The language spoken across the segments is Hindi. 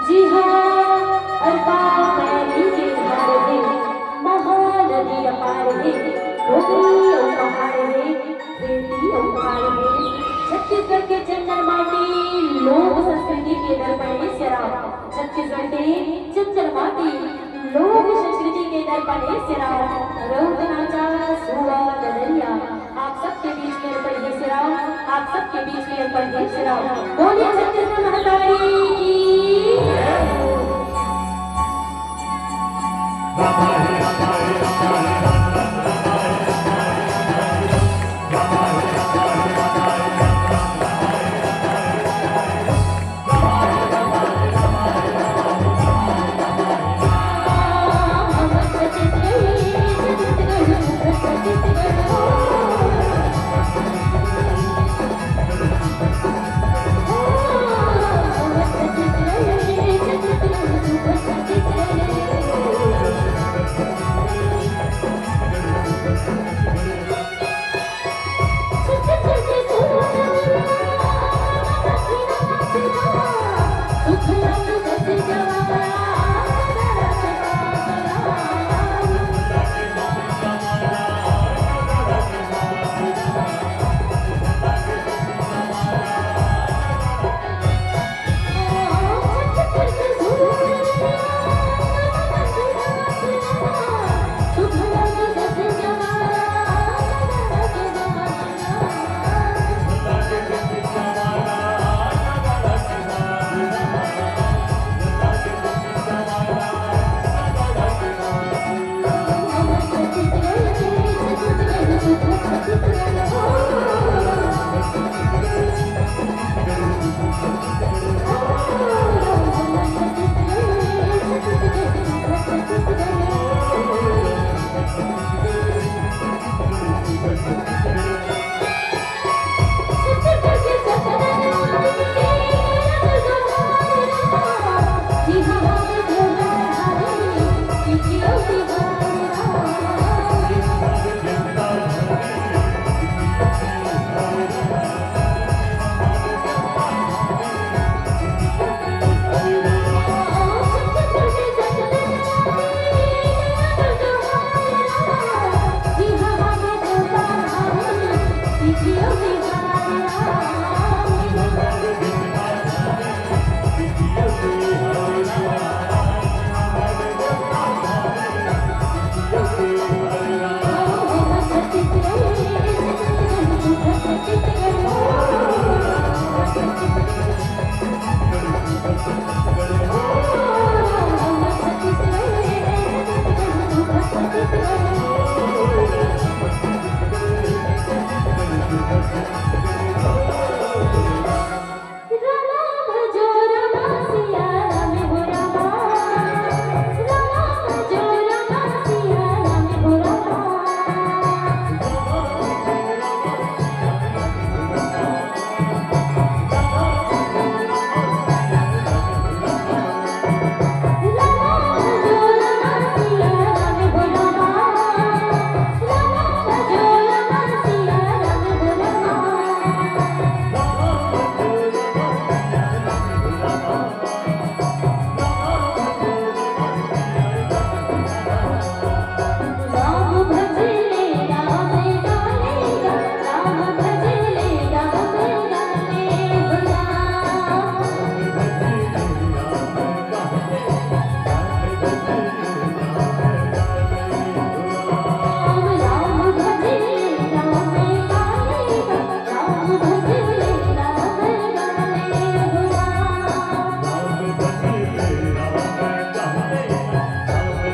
जी हाँ, अरबा पैरी के धार है, महानदी अपार है, डोगरी और पहाड़ है, खेती और पहाड़ है, छत्तीसगढ़ के चंचल माटी लोक संस्कृति के दर्पण है सिरा। छत्तीसगढ़ के चंचल माटी लोक संस्कृति के दर्पण है सिरा। रौद नाचा सुआ दरिया आप सबके बीच में अर्पण है सिरा, आप सबके बीच में अर्पण है सिरा। बोलिए छत्तीसगढ़ महातारी की।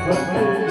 Thank you.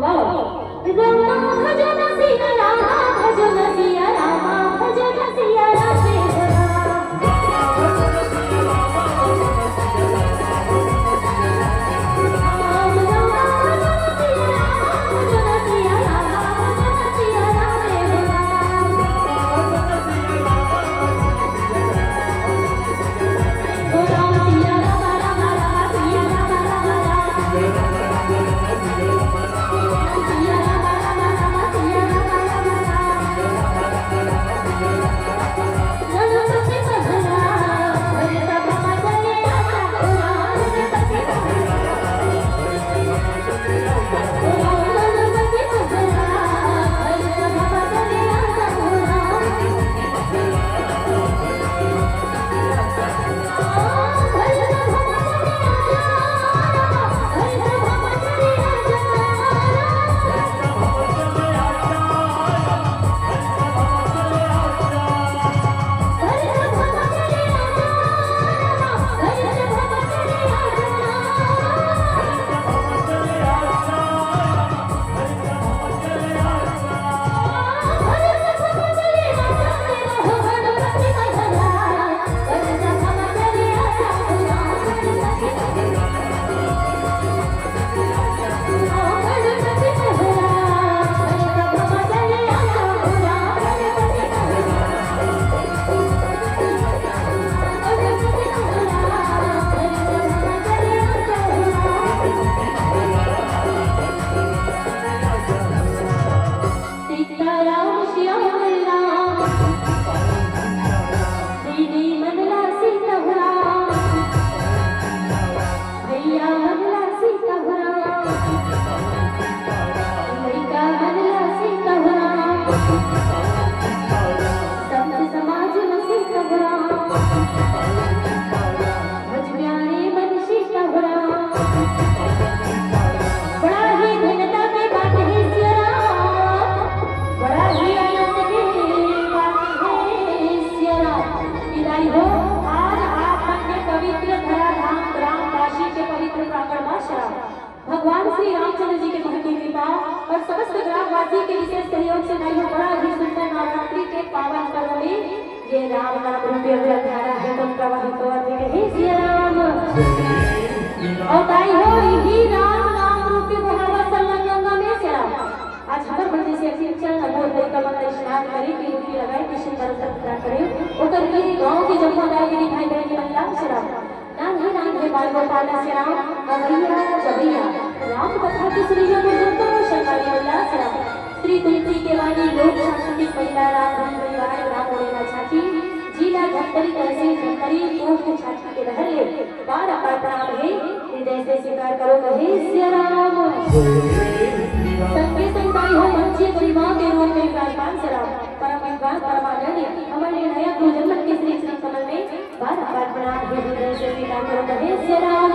वाओ रामा भजन सिया रामा भजन सिया रामा भजन सिया राधे भगवान श्री रामचंद्र जी के महती कृपा और समस्त ग्रामवासी के विशेष सहयोग से नहीं बड़ा ही सुंदर नवरात्रि के पावन पर्व में ये राम नाम रूपी अवतारा है तो प्रवाहित होते हे श्री राम और ताई हो ही राम नाम रूपी मोहब्बत सल्लल्लाहु अलैहि वसल्लम आज हर बंदे से अक्षर अमोल दे का मन स्नान करी की रूपी लगाई कृष्ण दर्शन करे ओकर के गांव के जमुना के भाई बहन के अल्लाह शराब नान है बाल गोपाल से राम अवैया जबैया राम कथा की श्रीयों में संतोष शंकरी अल्लाह से राम श्री तुलसी के वाणी लोक सांस्कृतिक महिला राम धन परिवार राम होना छाती जिला धमतरी तहसील धमतरी पोस्ट छाती के रहले बार अपार प्रणाम है हृदय से स्वीकार करो कहे श्री राम सबके संताई हो मंचे परिवार के रूप में विराजमान से राम परम विद्वान परमानंद हमारे नया गुरु जन्म के श्री श्री कमल में बार अपार प्रणाम है हृदय से स्वीकार करो कहे श्री राम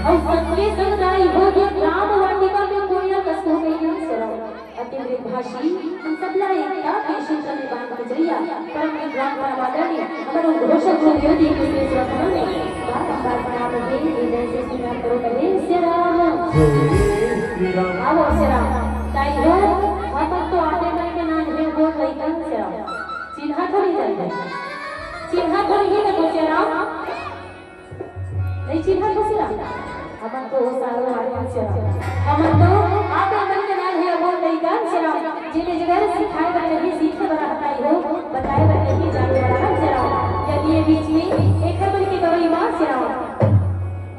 और सबके संताई हो राम वाटिका में कोई कसो में से राम अति भाषी हम सब ला एकता के शीतल निवान बजरिया परम विद्वान परमानंद हमारे घोषक हो योगी के श्री श्री कमल में बार अपार प्रणाम है हृदय से स्वीकार करो कहे श्री राम आओ श्री राम ताई हो हम तो आते मन के नाम है वो लइकन श्री राम चिन्हा थोड़ी जाए चिन्हा थोड़ी ही ना श्री राम नहीं चिन्हा तो श्री राम हम तो सारो आते श्री राम हम तो आते मन के नाम है वो लइकन श्री राम जिन्हें जगह सिखाए वाले भी सीखे बना बताई हो बताए वाले भी जाने वाला श्री राम यदि ये बीच में एक हर की गवई मां श्री राम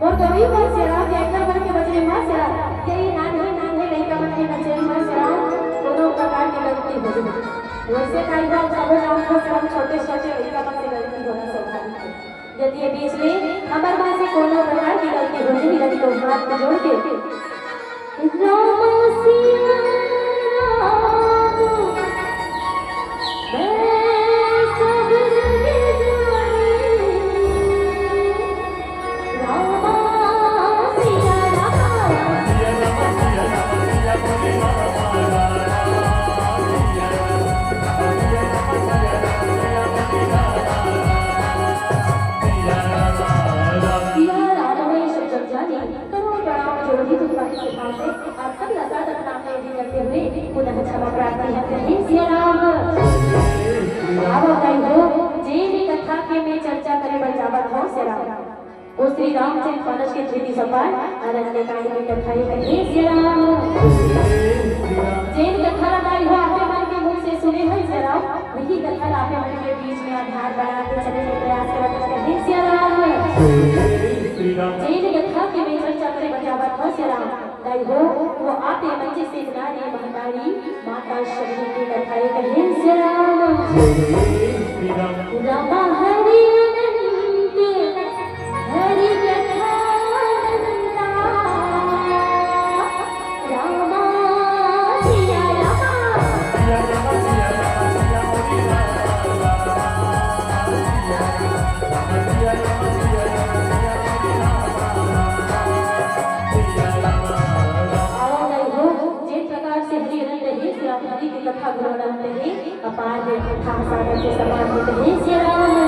मोर गवई मां श्री राम एक हर के बजरे मां श्री राम यही नान है लइका मन के बजरे मां श्री राम दोनों प्रकार की गलती हो जाती वैसे कई बार सब नाम को सब छोटे छोटे लइका मन से गलती होना स्वाभाविक है यदि ये बीच में हमारे मां से कोनो प्रकार की गलती हो जाती यदि तो हाथ में जोड़ के राम सिया वाली के भाव से आप सभी सादर नाम में करते हुए पुनः क्षमा प्रार्थी है कहीं सिया राम अब बताई हो जे भी कथा के में चर्चा करे बचावत हो सिया राम वो श्री रामचंद्र मानस के धृति सपाट अरण्य कांड में कथाई कहीं सिया राम जैन कथा लगाई हो आपके मन के मुंह से सुने हो सिया राम वही कथा आपके मन के बीच में आधार बना के चलने के प्रयास करत कहीं सिया राम जैन कथा के में चर्चा करे बचावत हो सिया राम दाई हो वो आते मंचे से नारी महतारी माता शबरी की कथाई कहीं सिया राम रामा हरि अनंत हरि कथा अनंता रामा सिया हरि की कथा गुणगाते हैं अपार है कथा सागर के समान होते हैं श्री राम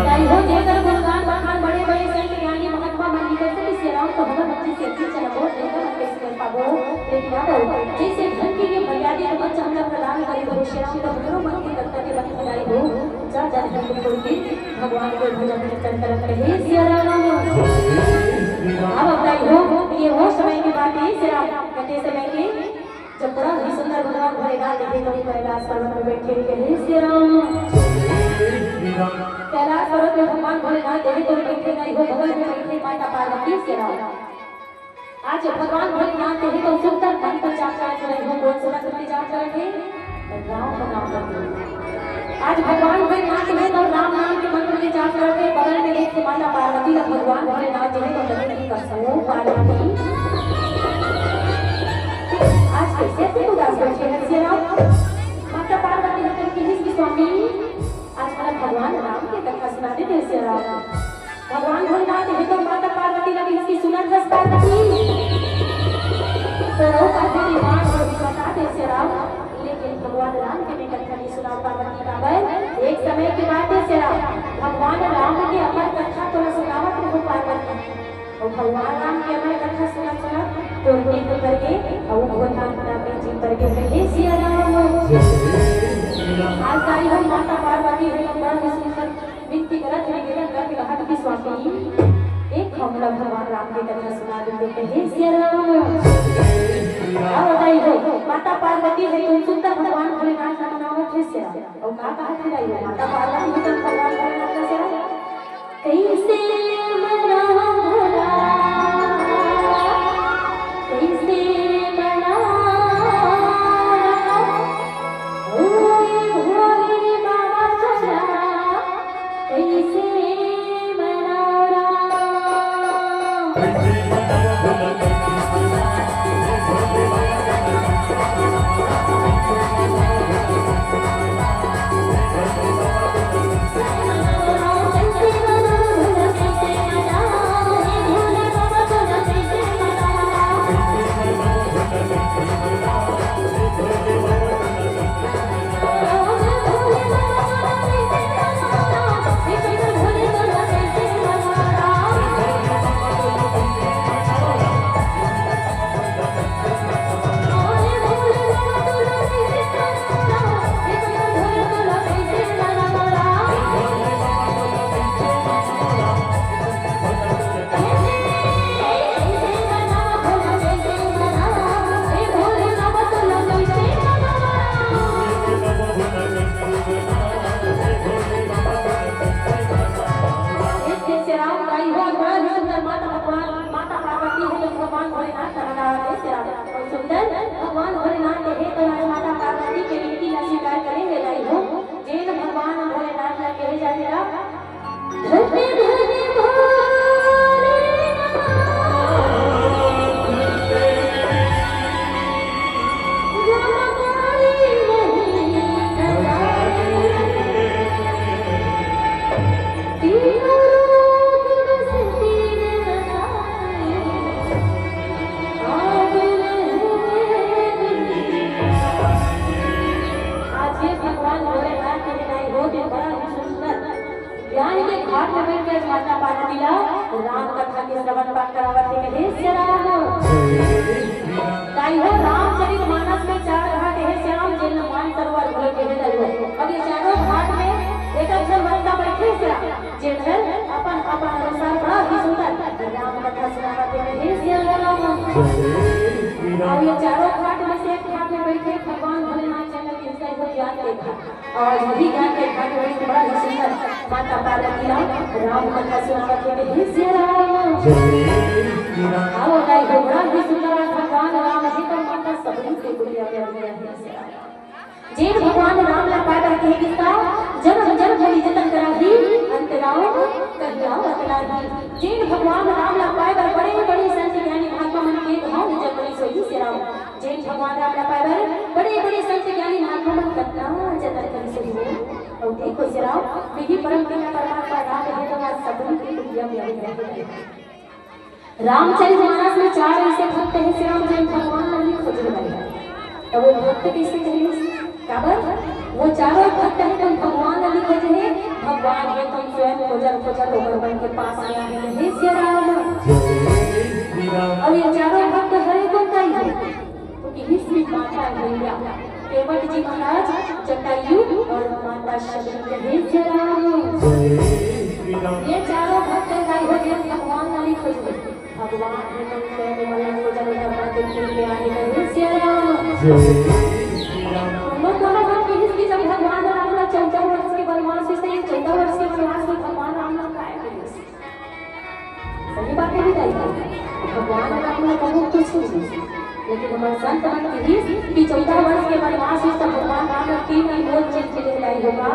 ताई हो जेकर गुणगान बखान बड़े बड़े संत ज्ञानी महात्मा मान लिखे से श्री राम को भगवान अच्छे से अच्छे चलो लेकर कैसे कर पाबो लेकिन अब जैसे धन की ये मर्यादा को बच्चा हमरा प्रदान करे तो श्री राम का भरो मन की कर्तव्य बन बनाई हो जा जा के कोई के भगवान के भजन कीर्तन करत रहे श्री राम अब बताई हो ये वो समय की बात है श्री राम कहते समय के जब बड़ा ही सुंदर भगवान भरेगा देखे कभी कैलाश पर्वत में बैठे कहे श्री राम कैलाश पर्वत में भगवान भोलेनाथ देखे कभी बैठे नहीं हो बगल में बैठे माता पार्वती श्री राम आज भगवान भोलेनाथ देखे तो सुंदर मन को जाप कर रहे हो कौन सा मंत्र जाप कर रहे राम का नाम करते आज भगवान भोलेनाथ देखे तो राम नाम के मंत्र के जाप करते बगल में देखे माता पार्वती का भगवान भोलेनाथ देखे तो लगे कसो पार्वती आज कैसे भी उदास बैठे हैं श्री राम माता पार्वती होकर के जिसके स्वामी आज हमारा भगवान राम की कथा सुनाते थे श्री राम भगवान भोलेनाथ है तो माता पार्वती लगी इसकी सुनत रस पार्वती तो पार्वती मान और बताते श्री राम लेकिन भगवान राम के में कथा नहीं सुना पार्वती का बल एक समय की बात है श्री राम भगवान राम के अमर कथा तो सुनावत हो पार्वती और भगवान राम की अमर कथा सुना तो उन्हें करके और भगवान नाम में जी करके कहे सिया राम आज तारी हम माता पार्वती है बड़ा सुंदर विनती करत है निवेदन करके कहा कि स्वामी एक हमला भगवान राम की कथा सुना देते कहे सिया राम अब बताई हो माता पार्वती है तुम सुंदर भगवान भोलेनाथ का नाम है सिया और का कहा थे माता पार्वती है भगवान भोलेनाथ का सिया कैसे मना भोला कैसे मना ओ भोले बाबा चला कैसे मना और ये चारों घाट में से एक घाट में बैठे भगवान भोलेनाथ जी ने किसका को ज्ञान देखा और यही ज्ञान के घाट में बड़ा ही सुंदर माता पार्वती राम कथा सुना करके हे श्री राम आओ गाय हो बड़ा ही सुंदर भगवान राम जी का माता सबरी से गुड़िया में दिया है जेन भगवान राम ला पैदा के किसका जन्म जन्म भली जतन करा दी अंतराओ कहिया अतला दी जेन भगवान राम ला पैदा बड़े बड़े संत ज्ञानी महात्मा मन के भाव जब बड़ी सोई से राम जेन भगवान राम ला पैदा बड़े बड़े संत ज्ञानी महात्मा मन कतना जतन करी सोई और देखो से राम विधि परम पिता परमात्मा राम है तो सबन की दुनिया में आई रामचरितमानस में 4 ऐसे भक्त हैं श्री राम जैन भगवान ने खोज लगाई तो वो भक्त कैसे कहेंगे काबर वो चारों भक्त हैं तुम भगवान अली खोजे हैं भगवान ये तुम स्वयं खोजल होकर बन के पास में आए हैं हे श्री राम और ये चारों भक्त हरे को कई है क्योंकि हिस्सी माता भैया केवट जी महाराज जटायु और माता शबरी हे श्री राम ये चारों भक्त कई हो जे भगवान अली खोजे भगवान ये तुम स्वयं मन खोजल होकर बन के आए हैं हे श्री राम जब भगवान राम ने 14 वर्ष के वनवास से 14 वर्ष के वनवास में भगवान राम ने खाया सही बात नहीं चाहिए भगवान राम ने बहुत कुछ लेकिन हमारे संत मन की 14 वर्ष के वनवास में भगवान राम ने 3 अनमोल चीज के लिए लाई होगा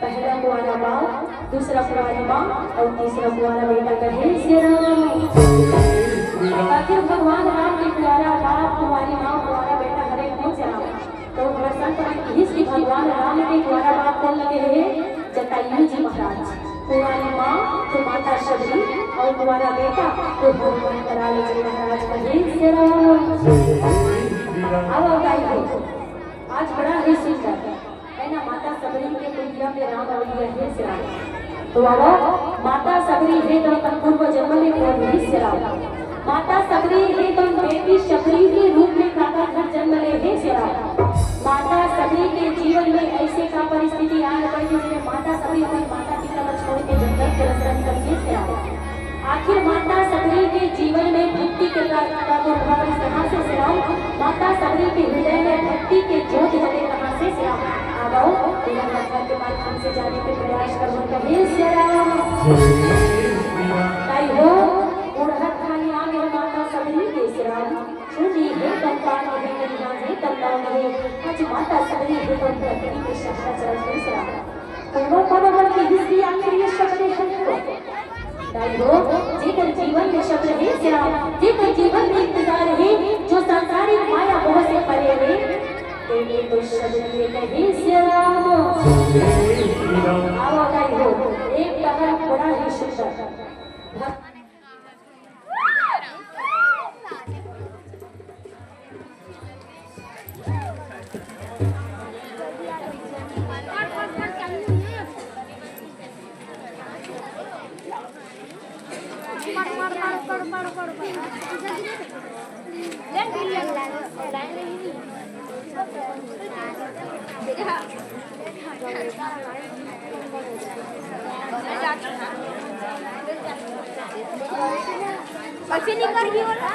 पहला कुआरा बाप दूसरा कुआरी मां और तीसरा कुआरा बेटा कहे श्री राम आखिर भगवान राम के कुआरा बाप कुआरी मां कुआरा बेटा हरे कौन से राम तो संत हिस्ट्री भगवान राम के द्वारा बात कर लगे हैं जटायु जी महाराज कुंवारी माँ तो माता शबरी और तुम्हारा बेटा तो भगवान कराले जी महाराज कहे श्री राम आओ गाई हो आज बड़ा ही सुंदर है ना माता शबरी के कुटिया में राम अवलिया है श्री राम तो आओ माता शबरी है तो पूर्व जन्म में कौन है श्री राम माता शबरी है तो बेटी शबरी के रूप में काका घर जन्म ले है श्री राम माता सबरी के जीवन में ऐसे का परिस्थिति आ गई जिसमें माता सबरी अपने माता पिता को छोड़ के जंगल के रास्ते निकल के आखिर माता सबरी के जीवन में भक्ति के प्रादुर्भाव कहां से श्राम माता सबरी के हृदय में भक्ति के ज्योत जले कहां से श्राम आओ बिना कथा के माध्यम से जाने के प्रयास करो कहे श्राम ताई हो उड़हत खानी आ गए माता सबरी के श्राम सुनी है कंपाल है कन्या है तल्लाम है आज माता सबरी है तो प्रकृति के शाखा चल रही है वो परवर की हिस्सी आखिर ये शब्द है दाई हो जेकर जीवन में शब्द है श्याम जेकर जीवन में इंतजार है जो संसारिक माया मोह से परे है तेरे तो शब्द में कहे श्याम आओ दाई हो एक पहर बड़ा ही सुंदर पक्षी निकल गई वाला